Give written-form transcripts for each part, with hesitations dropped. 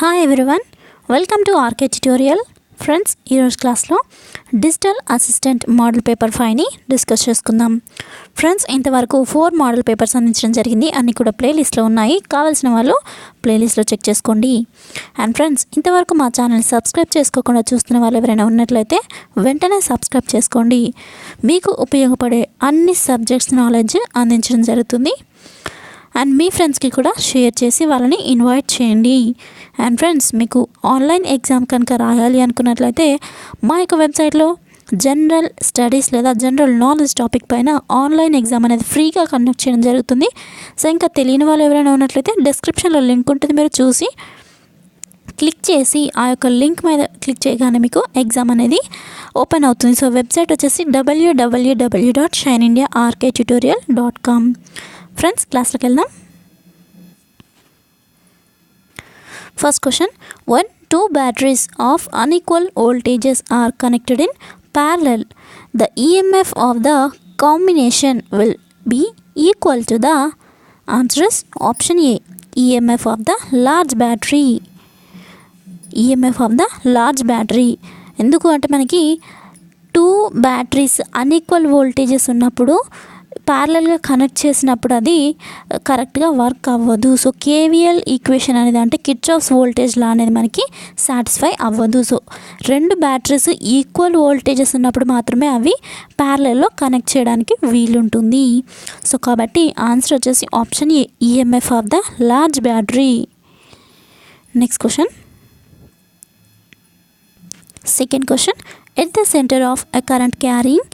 Hi everyone, welcome to RK tutorial. Friends, ఈరోజు క్లాస్లో digital assistant model paper 5ని discuss చేసుకుందాం. ఫ్రెండ్స్, ఇంతవరకు 4 మోడల్ పేపర్స్ అందించడం జరిగింది. అన్నీ కూడా ప్లేలిస్ట్లో ఉన్నాయి. కావాల్సిన వాళ్ళు ప్లేలిస్ట్లో చెక్ చేసుకోండి. అండ్ ఫ్రెండ్స్, ఇంతవరకు మా ఛానల్ని సబ్స్క్రైబ్ చేసుకోకుండా చూస్తున్న వాళ్ళు ఎవరైనా ఉన్నట్లయితే వెంటనే సబ్స్క్రైబ్ చేసుకోండి. మీకు ఉపయోగపడే అన్ని సబ్జెక్ట్స్ నాలెడ్జ్ అందించడం జరుగుతుంది. అండ్ మీ ఫ్రెండ్స్కి కూడా షేర్ చేసి వాళ్ళని ఇన్వైట్ చేయండి. అండ్ ఫ్రెండ్స్, మీకు ఆన్లైన్ ఎగ్జామ్ కనుక రాయాలి అనుకున్నట్లయితే మా యొక్క వెబ్సైట్లో జనరల్ స్టడీస్ లేదా జనరల్ నాలెడ్జ్ టాపిక్ పైన ఆన్లైన్ ఎగ్జామ్ అనేది ఫ్రీగా కండక్ట్ చేయడం జరుగుతుంది. సో ఇంకా తెలియని వాళ్ళు ఎవరైనా ఉన్నట్లయితే డిస్క్రిప్షన్లో లింక్ ఉంటుంది, మీరు చూసి క్లిక్ చేసి ఆ యొక్క లింక్ మీద క్లిక్ చేయగానే మీకు ఎగ్జామ్ అనేది ఓపెన్ అవుతుంది. సో వెబ్సైట్ వచ్చేసి www.shineindiarktutorial.com. ఫ్రెండ్స్, క్లాస్లోకి వెళ్దాం. First question, when two batteries of unequal voltages are connected in parallel, the EMF of the combination will be equal to the answer is option A, EMF of the large battery. EMF of the large battery ఎందుకు అంటే మనకి 2 batteries unequal voltages ఉన్నప్పుడు ప్యారలల్గా connect చేసినప్పుడు అది కరెక్ట్గా work అవ్వదు. So KVL equation అనేది అంటే కిర్చాఫ్స్ వోల్టేజ్ లా అనేది మనకి సాటిస్ఫై అవ్వదు. సో 2 బ్యాటరీస్ ఈక్వల్ వోల్టేజెస్ ఉన్నప్పుడు మాత్రమే అవి ప్యారలల్లో కనెక్ట్ చేయడానికి వీలుంటుంది. సో కాబట్టి ఆన్సర్ వచ్చేసి option A, EMF of the large battery. Next question, second question, at the center of a current carrying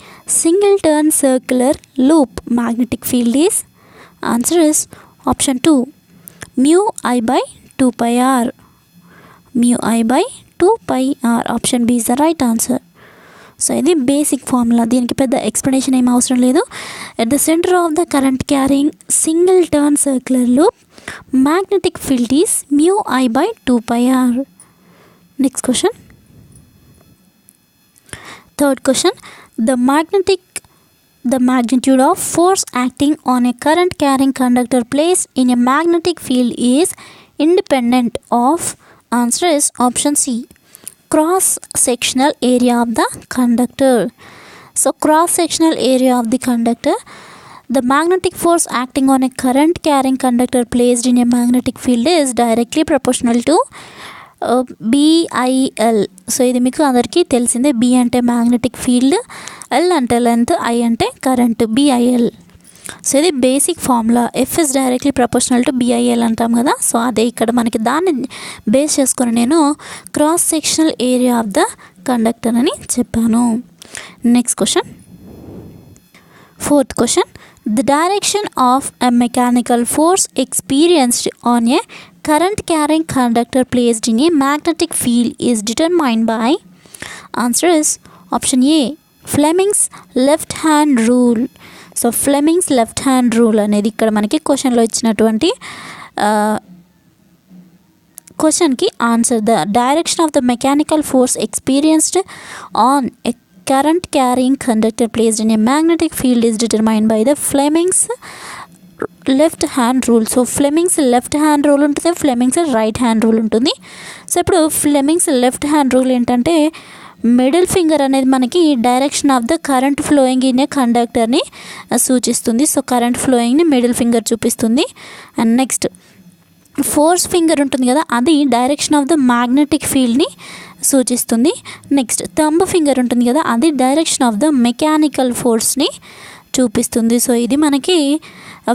single turn circular loop magnetic field is, answer is option 2, mu I by 2 pi r. Mu I by 2 pi r, option B is the right answer. So ఇది basic formula, దీనికి పెద్ద explanation ఏం అవసరం లేదు. At the centre of the current carrying single turn circular loop magnetic field is mu I by 2 pi r. Next question, third question, the magnitude of force acting on a current carrying conductor placed in a magnetic field is independent of, answer is option C, cross sectional area of the conductor. So cross sectional area of the conductor, the magnetic force acting on a current carrying conductor placed in a magnetic field is directly proportional to BIL. So ఇది మీకు అందరికీ తెలిసిందే. B అంటే magnetic field, L అంటే length, I అంటే current, BIL. So ఇది basic formula. F is directly proportional to BIL అంటాం కదా. సో అదే ఇక్కడ మనకి దాన్ని బేస్ చేసుకొని నేను cross sectional area of the conductor అని చెప్పాను. Next question, fourth question, the direction of a mechanical force experienced on a current carrying conductor placed in a magnetic field is determined by, answer is option A, Fleming's left hand rule. So Fleming's left hand rule అనేది ఇక్కడ మనకి క్వశ్చన్లో ఇచ్చినటువంటి క్వశ్చన్కి answer. The direction of the mechanical force experienced on a current carrying conductor placed in a magnetic field is determined by the Fleming's left hand rule. So Fleming's left hand rule ఉంటుంది, Fleming's right hand rule ఉంటుంది. So ఇప్పుడు Fleming's left hand rule ఏంటంటే middle finger అనేది మనకి direction of the current flowing in a కండక్టర్ని సూచిస్తుంది. So current ఫ్లోయింగ్ని middle finger చూపిస్తుంది. అండ్ నెక్స్ట్ ఫోర్స్ ఫింగర్ ఉంటుంది కదా, అది డైరెక్షన్ ఆఫ్ ద మ్యాగ్నెటిక్ ఫీల్డ్ని సూచిస్తుంది. నెక్స్ట్ థంబ్ ఫింగర్ ఉంటుంది కదా, అది డైరెక్షన్ ఆఫ్ ద మెకానికల్ ఫోర్స్ని చూపిస్తుంది. సో ఇది మనకి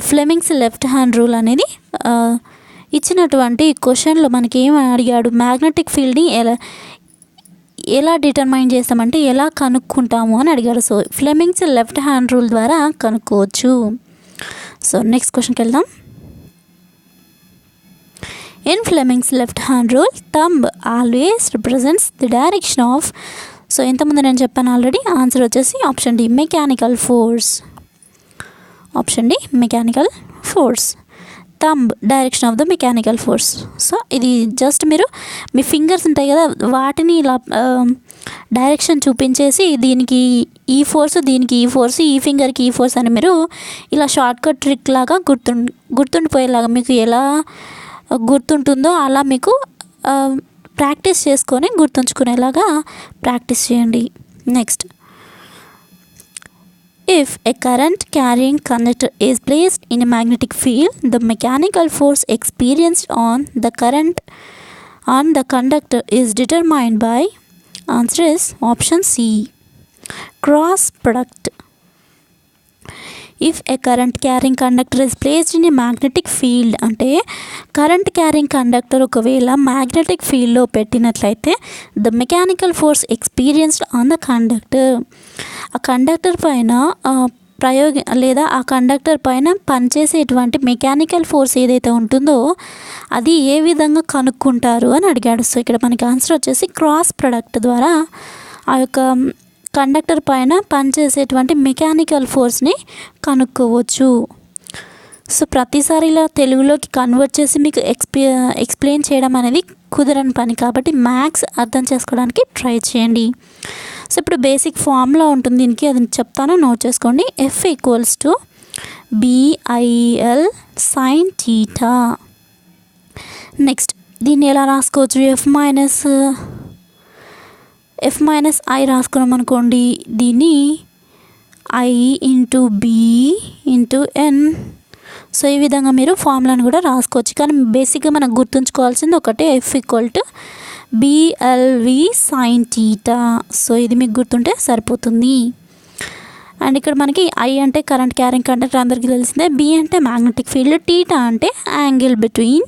ఫ్లెమింగ్స్ లెఫ్ట్ హ్యాండ్ రూల్ అనేది ఇచ్చినటువంటి క్వశ్చన్లో మనకి ఏం అడిగాడు, మ్యాగ్నెటిక్ ఫీల్డ్ని ఎలా డిటర్మైన్ చేస్తామంటే ఎలా కనుక్కుంటాము అని అడిగాడు. So Fleming's left hand rule ద్వారా కనుక్కోవచ్చు. సో నెక్స్ట్ క్వశ్చన్కి వెళ్దాం. In Fleming's left hand rule, thumb always represents the direction of, so ఇంతకుముందు నేను చెప్పాను ఆల్రెడీ, ఆన్సర్ వచ్చేసి option D, mechanical force. Option D, mechanical force. Thumb direction of the mechanical force. So ఇది just మీరు మీ fingers ఉంటాయి కదా, వాటిని ఇలా డైరెక్షన్ చూపించేసి దీనికి ఈ ఫోర్స్, దీనికి ఈ ఫోర్స్, ఈ ఫింగర్కి ఈ ఫోర్స్ అని మీరు ఇలా షార్ట్కట్ ట్రిక్ లాగా గుర్తుండిపోయేలాగా మీకు ఎలా గుర్తుంటుందో అలా మీకు ప్రాక్టీస్ చేసుకొని గుర్తుంచుకునేలాగా ప్రాక్టీస్ చేయండి. Next, if a current carrying conductor is placed in a magnetic field, the mechanical force experienced on the conductor is determined by, answer is option C, cross product. If a current carrying conductor is placed in a magnetic field, అంటే current carrying conductor ఒకవేళ magnetic ఫీల్డ్లో పెట్టినట్లయితే the mechanical force experienced on the conductor, ఆ conductor పైన లేదా ఆ conductor పైన పనిచేసేటువంటి మెకానికల్ ఫోర్స్ ఏదైతే ఉంటుందో అది ఏ విధంగా కనుక్కుంటారు అని అడిగాడు. సో ఇక్కడ మనకి ఆన్సర్ వచ్చేసి క్రాస్ ప్రొడక్ట్ ద్వారా ఆ యొక్క కండక్టర్ పైన పనిచేసేటువంటి మెకానికల్ ఫోర్స్ని కనుక్కోవచ్చు. సో ప్రతిసారి ఇలా తెలుగులోకి కన్వర్ట్ చేసి మీకు ఎక్స్ప్లెయిన్ చేయడం అనేది కుదరని పని, కాబట్టి మ్యాథ్స్ అర్థం చేసుకోవడానికి ట్రై చేయండి. సో ఇప్పుడు బేసిక్ ఫార్ములా ఉంటుంది దీనికి, అది చెప్తాను, నోట్ చేసుకోండి. F = BIL sin θ. నెక్స్ట్ దీన్ని ఎలా రాసుకోవచ్చు? F మైనస్ I రాసుకున్నాం అనుకోండి, దీన్ని I × B × N. సో ఈ విధంగా మీరు ఫార్ములాను కూడా రాసుకోవచ్చు, కానీ బేసిక్గా మనకు గుర్తుంచుకోవాల్సింది ఒకటే, F = BLV sin θ. సో ఇది మీకు గుర్తుంటే సరిపోతుంది. అండ్ ఇక్కడ మనకి I అంటే కరెంట్ క్యారింగ్ కండక్టర్ అందరికీ తెలిసిందే, B అంటే మ్యాగ్నెటిక్ ఫీల్డ్, θ అంటే angle between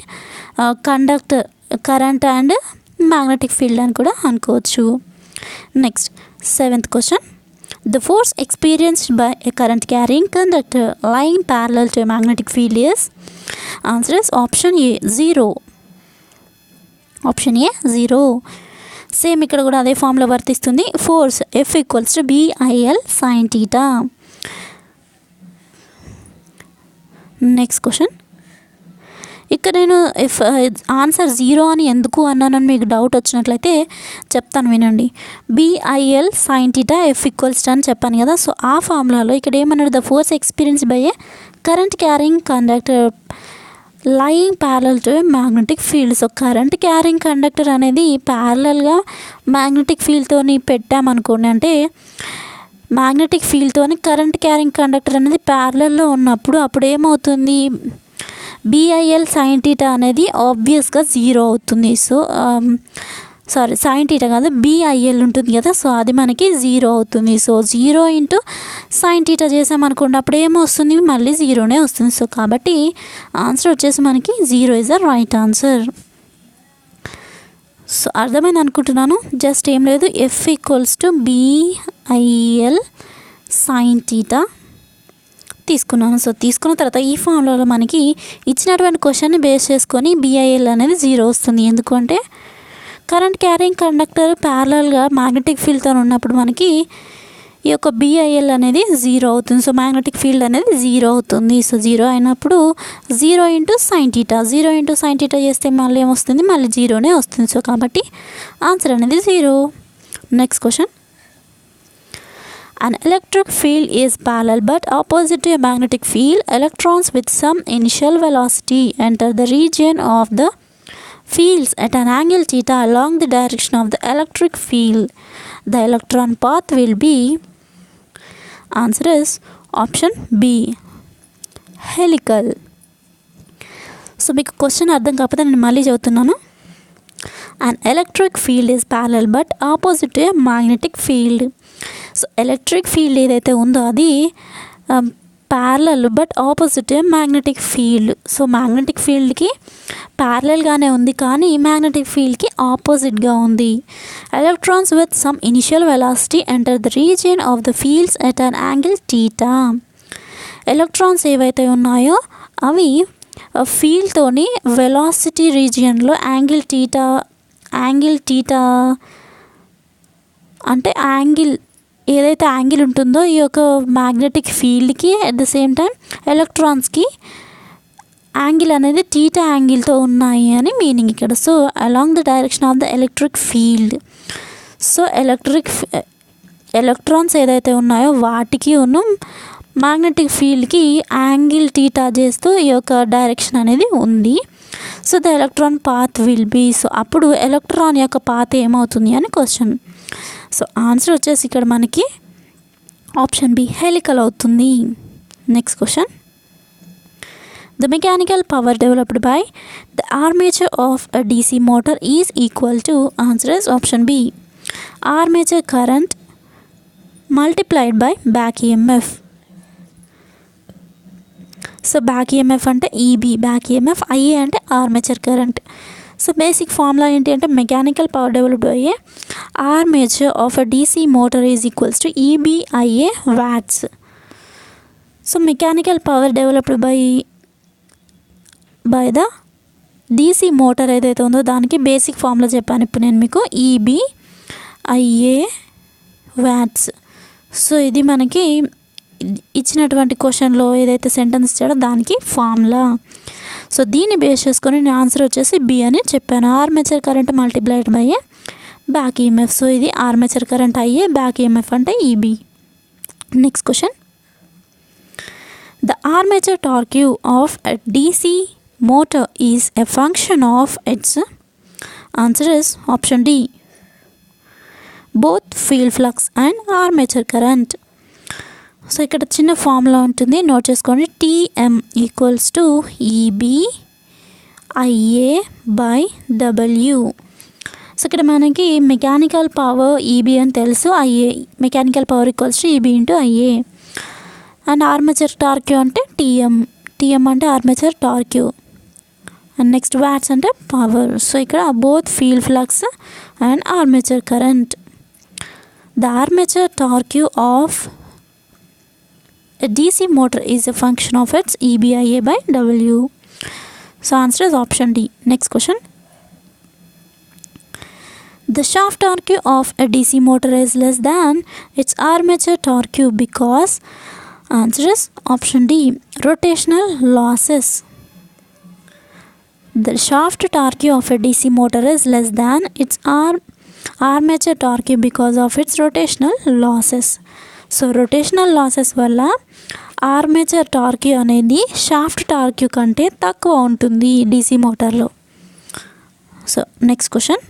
conductor current and magnetic field అని కూడా అనుకోవచ్చు. Next 7th question. The force experienced by a current carrying conductor lying parallel to a magnetic field is, answer is option A, 0. Option A 0. Same ఇక్కడ కూడా అదే ఫామ్లో వర్తిస్తుంది. Force F = BIL sin θ. Next question. ఇక్కడ నేను answer 0 అని ఎందుకు అన్నానని మీకు డౌట్ వచ్చినట్లయితే చెప్తాను, వినండి. BIL sin θ F = అని చెప్పాను కదా. సో ఆ ఫార్ములాలో ఇక్కడ ఏమన్నాడు? The force experience by A current carrying conductor lying parallel to magnetic field. So current carrying conductor అనేది ప్యారలల్గా మ్యాగ్నెటిక్ ఫీల్డ్తోని పెట్టామనుకోండి, అంటే మ్యాగ్నెటిక్ ఫీల్డ్తోని కరెంట్ క్యారింగ్ కండక్టర్ అనేది ప్యారలల్లో ఉన్నప్పుడు అప్పుడు ఏమవుతుంది? BIL sin θ అనేది ఆబ్వియస్గా 0 అవుతుంది. సో సారీ, sin θ కాదు, BIL ఉంటుంది కదా, సో అది మనకి 0 అవుతుంది. సో 0 × sin θ చేసామనుకోండి, అప్పుడు ఏమొస్తుంది? మళ్ళీ 0నే వస్తుంది. సో కాబట్టి ఆన్సర్ వచ్చేసి మనకి 0 is the right answer. So అర్థమైంది అనుకుంటున్నాను. జస్ట్ ఏం లేదు, F = BIL sin θ తీసుకున్నాను. సో తీసుకున్న తర్వాత ఈ ఫార్ములాలో మనకి ఇచ్చినటువంటి క్వశ్చన్ని బేస్ చేసుకొని BIL అనేది 0 వస్తుంది. ఎందుకంటే కరెంట్ క్యారింగ్ కండక్టర్ ప్యారలల్గా మ్యాగ్నెటిక్ ఫీల్డ్తో ఉన్నప్పుడు మనకి ఈ యొక్క BIL అనేది 0 అవుతుంది. సో మ్యాగ్నెటిక్ ఫీల్డ్ అనేది 0 అవుతుంది. సో 0 అయినప్పుడు 0 × sin θ, 0 × sin θ చేస్తే మళ్ళీ ఏమొస్తుంది? మళ్ళీ 0నే వస్తుంది. సో కాబట్టి ఆన్సర్ అనేది 0. Next question. An electric field is parallel but opposite to a magnetic field. Electrons with some initial velocity enter the region of the fields at an angle theta along the direction of the electric field. The electron path will be, answer is option B, helical. So మీకు question అర్థం కాకపోతే నేను మళ్ళీ చదువుతున్నాను. An electric field is parallel but opposite to a magnetic field. So electric field ఏదైతే ఉందో అది parallel but opposite magnetic field. So magnetic ఫీల్డ్కి ప్యారలల్గానే ఉంది, కానీ మ్యాగ్నెటిక్ ఫీల్డ్కి ఆపోజిట్గా ఉంది. Electrons with some initial velocity enter the region of the fields at an angle θ. Electrons ఏవైతే ఉన్నాయో అవి ఫీల్డ్తోని వెలాసిటీ రీజియన్లో యాంగిల్ θ అంటే ఏదైతే యాంగిల్ ఉంటుందో ఈ యొక్క మ్యాగ్నెటిక్ ఫీల్డ్కి అట్ ద సేమ్ టైం ఎలక్ట్రాన్స్కి యాంగిల్ అనేది θ యాంగిల్తో ఉన్నాయి అని మీనింగ్ ఇక్కడ. So along the direction of the electric field. So electrons ఏదైతే ఉన్నాయో వాటికి ఉన్న మ్యాగ్నెటిక్ ఫీల్డ్కి యాంగిల్ θ చేస్తూ ఈ యొక్క డైరెక్షన్ అనేది ఉంది. So the electron path will be, so అప్పుడు ఎలక్ట్రాన్ యొక్క పాత్ ఏమవుతుంది అని క్వశ్చన్. సో ఆన్సర్ వచ్చేసి ఇక్కడ మనకి ఆప్షన్ బి హెలికల్ అవుతుంది. Next question, the mechanical power developed by the armature of a DC motor is equal to, answer is option B armature current multiplied by back EMF. So back EMF అంటే Eb, back EMF, IA అంటే armature current. So basic formula ఏంటి అంటే mechanical power developed by armature of a DC motor is equals to E B I A watts. So mechanical power developed by the DC motor ఏదైతే ఉందో దానికి basic formula చెప్పాను ఇప్పుడు నేను మీకు, ఈబీఐఏ వాట్స్. సో ఇది మనకి ఇచ్చినటువంటి క్వశ్చన్లో ఏదైతే సెంటెన్స్ ఇచ్చాడో దానికి ఫార్ములా. సో దీన్ని బేస్ చేసుకొని నేను ఆన్సర్ వచ్చేసి బి అని చెప్పాను, armature current multiplied by a back EMF. So ఇది armature current I A, back EMF అంటే E B. Next question, the armature torque of a DC motor is a function of its, answer is option D, both field flux and armature current. So ఇక్కడ చిన్న formula ఉంటుంది, note చేసుకోండి. T M equals to E B I A by W. So ఇక్కడ మనకి mechanical power E B అని తెలుసు, I A mechanical power equals to E B into I A. And armature torque అంటే T M అంటే armature torque. And next watts అంటే పవర్. సో ఇక్కడ both field flux and armature current. The armature torque of a DC motor is a function of its EBIA by W. So answer is option D. Next question, the shaft torque of a DC motor is less than its armature torque because, answer is option D, rotational losses. The shaft torque of a DC motor is less than its armature torque because of its rotational losses. So rotational losses వల్ల armature torque అనేది shaft torque కంటే తక్కువ ఉంటుంది DC మోటార్లో. So next question,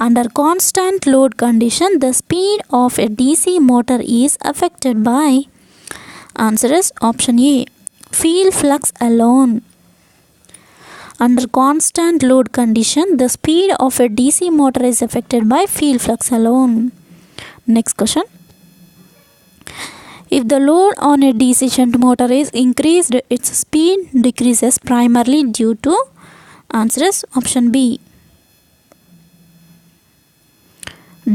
under constant load condition the speed of a DC motor is affected by, answer is option A field flux alone. Under constant load condition, the speed of a DC motor is affected by field flux alone. Next question, if the load on a DC shunt motor is increased, its speed decreases primarily due to, answer is option B,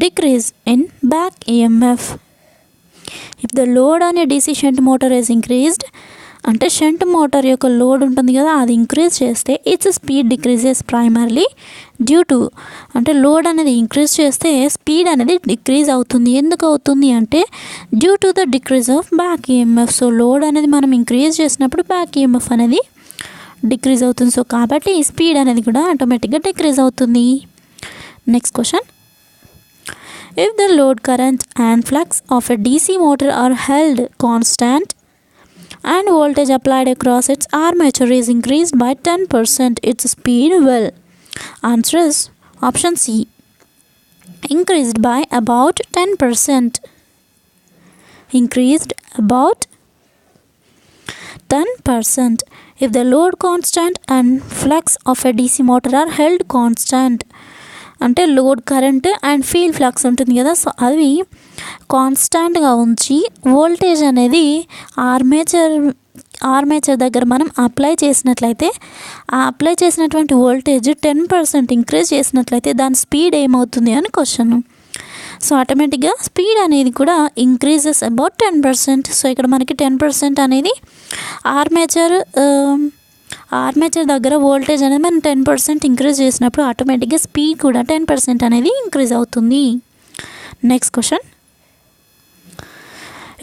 decrease in back EMF. If the load on a DC shunt motor is increased, అంటే shunt motor యొక్క load ఉంటుంది కదా అది increase చేస్తే its speed decreases primarily due to, అంటే load అనేది increase చేస్తే speed అనేది డిక్రీజ్ అవుతుంది. ఎందుకు అవుతుంది అంటే due to the decrease of back EMF. So load అనేది మనం ఇంక్రీజ్ చేసినప్పుడు బ్యాక్ ఈఎంఎఫ్ అనేది డిక్రీజ్ అవుతుంది. సో కాబట్టి స్పీడ్ అనేది కూడా ఆటోమేటిక్గా డిక్రీజ్ అవుతుంది. Next question, if the load current and flux of a DC motor are held constant and voltage applied across its armature is increased by 10%, its speed will, answer is option C, increased by about 10%. Increased about 10%. If the load constant and flux of a DC motor are held constant, అంటే load current and field flux ఉంటుంది కదా so అవి కాన్స్టాంట్గా ఉంచి voltage అనేది armature దగ్గర మనం apply చేసినట్లయితే ఆ అప్లై చేసినటువంటి వోల్టేజ్ 10% ఇంక్రీజ్ చేసినట్లయితే దాని స్పీడ్ ఏమవుతుంది అని క్వశ్చన్. సో ఆటోమేటిక్గా స్పీడ్ అనేది కూడా ఇంక్రీజెస్ అబౌట్ 10%. సో ఇక్కడ మనకి 10% అనేది ఆర్మేచర్ దగ్గర వోల్టేజ్ అనేది మనం 10% ఇంక్రీజ్ చేసినప్పుడు ఆటోమేటిక్గా స్పీడ్ కూడా 10% అనేది ఇంక్రీజ్ అవుతుంది. Next question,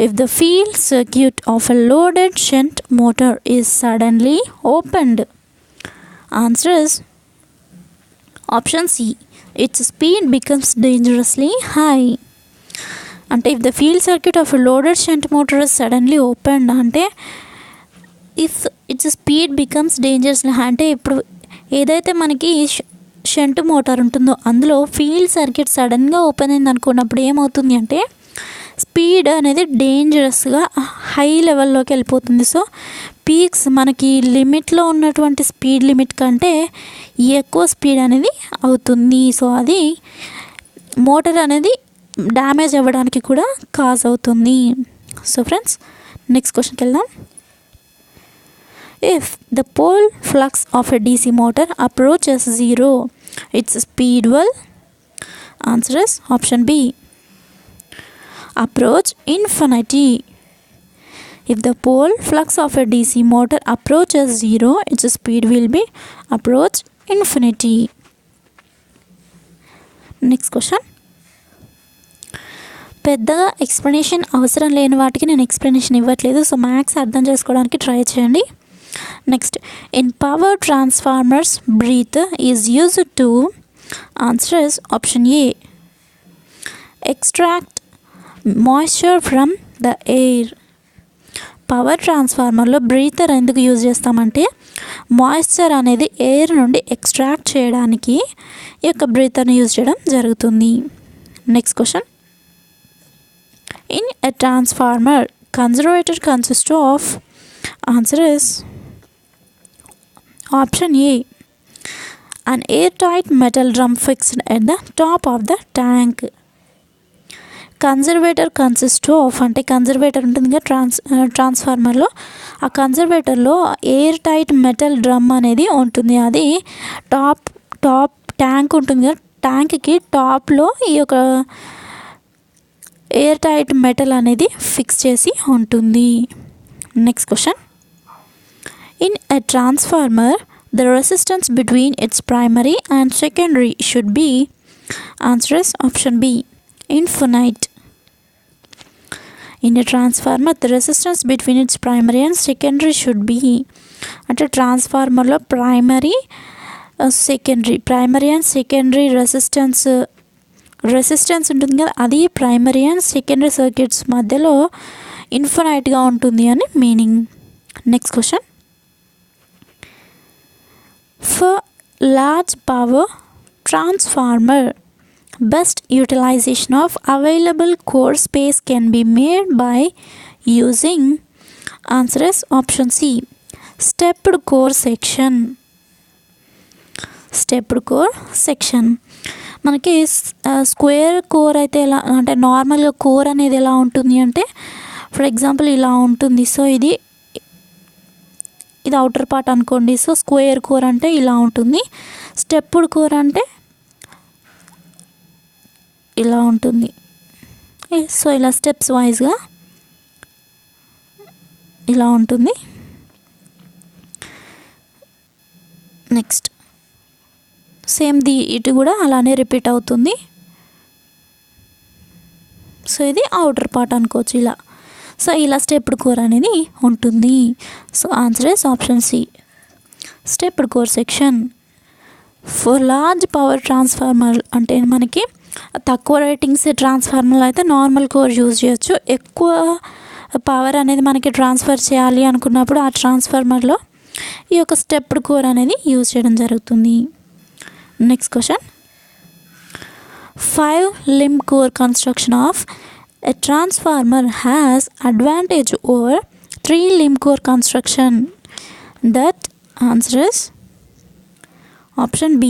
if the field circuit of a loaded shunt motor is suddenly opened, answer is option C, its speed becomes dangerously high. అంటే if the field circuit of a loaded shunt motor is suddenly opened అంటే if its speed becomes dangerous అంటే ఇప్పుడు ఏదైతే మనకి shunt motor ఉంటుందో అందులో field circuit సడన్గా open అయింది అనుకున్నప్పుడు ఏమవుతుంది అంటే స్పీడ్ అనేది డేంజరస్గా హై లెవెల్లోకి వెళ్ళిపోతుంది. సో పీక్స్ మనకి లిమిట్లో ఉన్నటువంటి స్పీడ్ లిమిట్ కంటే ఎక్కువ స్పీడ్ అనేది అవుతుంది. సో అది మోటార్ అనేది డ్యామేజ్ అవ్వడానికి కూడా కాజ్ అవుతుంది. సో ఫ్రెండ్స్ నెక్స్ట్ క్వశ్చన్కి వెళ్దాం. If the pole flux of a DC motor approaches zero, its speed will, answer is option B, approach infinity. If the pole flux of a DC motor approaches zero, its speed will be approach infinity. Next question. పెద్దగా explanation అవసరం లేని వాటికి నేను explanation ఇవ్వట్లేదు. So maths అర్థం చేసుకోవడానికి try చేయండి. Next, in power transformers breath is used to, answer is option A, extract moisture from the air. Power ట్రాన్స్ఫార్మర్లో బ్రీతర్ ఎందుకు యూజ్ చేస్తామంటే మాయిశ్చర్ అనేది ఎయిర్ నుండి ఎక్స్ట్రాక్ట్ చేయడానికి ఈ యొక్క బ్రీతర్ని యూజ్ చేయడం జరుగుతుంది. Next question. In a transformer, conservator consists of, answer is option A, an airtight metal drum fixed at the top of the tank. Conservator consist of అంటే కన్జర్వేటర్ ఉంటుంది కదా ట్రాన్స్ఫార్మర్లో, ఆ కన్జర్వేటర్లో ఎయిర్ టైట్ మెటల్ డ్రమ్ అనేది ఉంటుంది. అది top tank ఉంటుంది కదా, ట్యాంక్కి టాప్లో ఈ యొక్క ఎయిర్ టైట్ మెటల్ అనేది ఫిక్స్ చేసి ఉంటుంది. Next question. In a transformer the resistance between its primary and secondary should be, answer is option B, infinite. In a transformer the resistance between its primary and secondary should be అంటే ట్రాన్స్ఫార్మర్లో primary and secondary resistance ఉంటుంది కదా, అది primary and secondary circuits మధ్యలో ఇన్ఫినైట్గా ఉంటుంది అని meaning. Next question. For large power transformer best utilization of available core space can be made by using, answer is option C, stepped core section. మనకి square core అయితే ఎలా అంటే నార్మల్గా core అనేది ఎలా ఉంటుంది అంటే ఫర్ ఎగ్జాంపుల్ ఇలా ఉంటుంది. సో ఇది అవుటర్ పార్ట్ అనుకోండి. సో స్క్వేర్ కోర్ అంటే ఇలా ఉంటుంది, స్టెప్డ్ కోర్ అంటే ఇలా ఉంటుంది. సో ఇలా స్టెప్స్ వైజ్గా ఇలా ఉంటుంది. నెక్స్ట్ సేమ్ ఇటు కూడా అలానే రిపీట్ అవుతుంది. సో ఇది అవుటర్ పార్ట్ అనుకోవచ్చు ఇలా. సో ఇలా స్టెప్డ్ కోర్ అనేది ఉంటుంది. So answer is option C, stepped core section. For large power transformer అంటే మనకి తక్కువ రేటింగ్స్ ట్రాన్స్ఫార్మర్లో అయితే నార్మల్ కోర్ యూజ్ చేయొచ్చు. ఎక్కువ పవర్ అనేది మనకి ట్రాన్స్ఫర్ చేయాలి అనుకున్నప్పుడు ఆ ట్రాన్స్ఫార్మర్లో ఈ యొక్క స్టెప్డ్ కోర్ అనేది యూజ్ చేయడం జరుగుతుంది. Next question. 5-limb core construction of a transformer has advantage over 3-limb core construction. That answer is option B,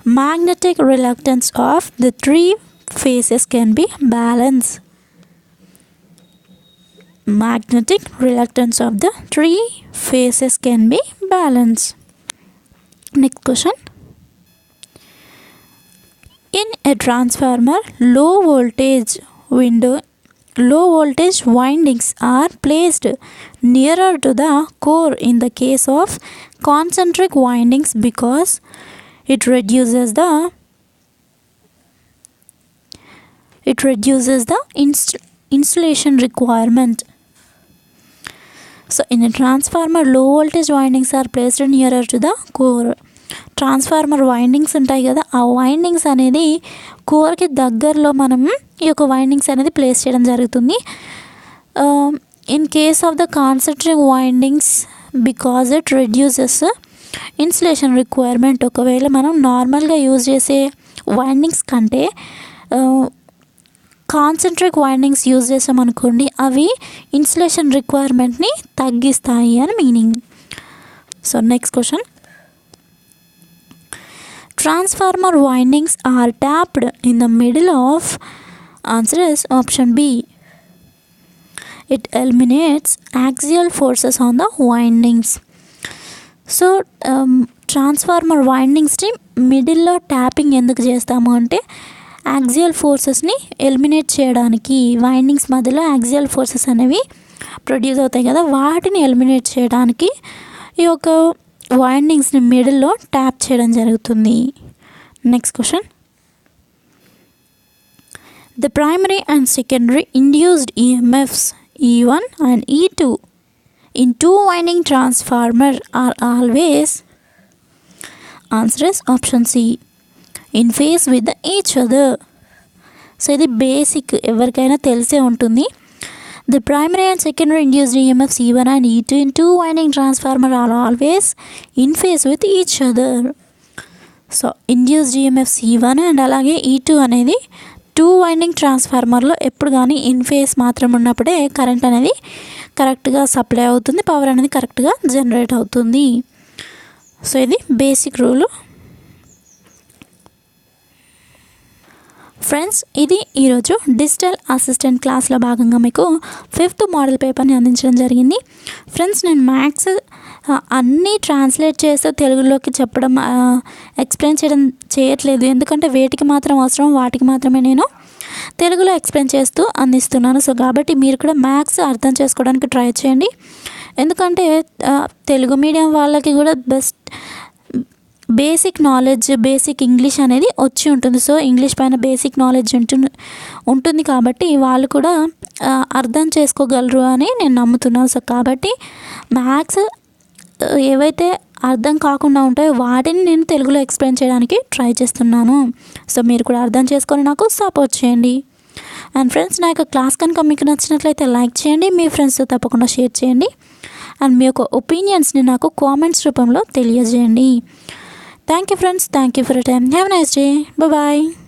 magnetic reluctance of the 3 phases can be balanced. Magnetic reluctance of the 3 phases can be balanced. Next question. In a transformer, low voltage windings are placed nearer to the core in the case of concentric windings because it reduces the insulation requirement. So in a transformer, low voltage windings are placed nearer to the core. Transformer windings ఉంటాయి కదా, ఆ windings అనేది కోర్కి దగ్గరలో మనం ఈ యొక్క windings అనేది place చేయడం జరుగుతుంది. in case of the concentric windings because it reduces insulation requirement. ఒకవేళ మనం నార్మల్గా యూజ్ చేసే వైండింగ్స్ కంటే కాన్సెంట్రిక్ వైండింగ్స్ యూజ్ చేసామనుకోండి, అవి ఇన్సులేషన్ రిక్వైర్మెంట్ని తగ్గిస్తాయి అని meaning. So next question, transformer windings are tapped in the middle of. Answer is option B. It eliminates axial forces on the windings. So transformer వైండింగ్స్ని మిడిల్లో tapping ఎందుకు చేస్తాము అంటే యాక్సియల్ ఫోర్సెస్ని ఎలిమినేట్ చేయడానికి. వైండింగ్స్ మధ్యలో యాక్సియల్ ఫోర్సెస్ అనేవి produce అవుతాయి కదా, వాటిని ఎలిమినేట్ చేయడానికి ఈ యొక్క వైండింగ్స్ని మిడిల్లో ట్యాప్ చేయడం జరుగుతుంది. Next question, the primary and secondary induced EMFs E1 and E2 in two winding transformer are always. Answer is option C. In phase with each other. So ఇది బేసిక్, ఎవరికైనా తెలిసే ఉంటుంది. The primary and secondary induced EMFs E1 and E2 in two winding transformer are always in phase with each other. So induced EMFs E1 and అలాగే E2 అనేది two winding ట్రాన్స్ఫార్మర్లో ఎప్పుడు కానీ in phase మాత్రం ఉన్నప్పుడే కరెంట్ అనేది కరెక్ట్గా supply అవుతుంది, పవర్ అనేది కరెక్ట్గా జనరేట్ అవుతుంది. సో ఇది బేసిక్ రూలు. ఫ్రెండ్స్, ఇది ఈరోజు డిజిటల్ అసిస్టెంట్ క్లాస్లో భాగంగా మీకు 5th మోడల్ పేపర్ని అందించడం జరిగింది. ఫ్రెండ్స్, నేను మ్యాథ్స్ అన్నీ ట్రాన్స్లేట్ చేస్తూ తెలుగులోకి చెప్పడం ఎక్స్ప్లెయిన్ చేయట్లేదు, ఎందుకంటే వేటికి మాత్రం అవసరం వాటికి మాత్రమే నేను తెలుగులో ఎక్స్ప్లెయిన్ చేస్తూ అందిస్తున్నాను. సో కాబట్టి మీరు కూడా మ్యాథ్స్ అర్థం చేసుకోవడానికి ట్రై చేయండి, ఎందుకంటే తెలుగు మీడియం వాళ్ళకి కూడా బేసిక్ నాలెడ్జ్, బేసిక్ ఇంగ్లీష్ అనేది వచ్చి ఉంటుంది. సో ఇంగ్లీష్ పైన బేసిక్ నాలెడ్జ్ ఉంటుంది కాబట్టి వాళ్ళు కూడా అర్థం చేసుకోగలరు అని నేను నమ్ముతున్నాను. సో కాబట్టి మ్యాథ్స్ ఏవైతే అర్థం కాకుండా ఉంటాయో వాటిని నేను తెలుగులో ఎక్స్ప్లెయిన్ చేయడానికి ట్రై చేస్తున్నాను. సో మీరు కూడా అర్థం చేసుకొని నాకు సపోర్ట్ చేయండి. అండ్ ఫ్రెండ్స్, నా యొక్క క్లాస్ కనుక మీకు నచ్చినట్లయితే లైక్ చేయండి, మీ ఫ్రెండ్స్తో తప్పకుండా షేర్ చేయండి, అండ్ మీ యొక్క ఒపీనియన్స్ని నాకు కామెంట్స్ రూపంలో తెలియజేయండి. Thank you friends, thank you for your time. Have a nice day. Bye bye.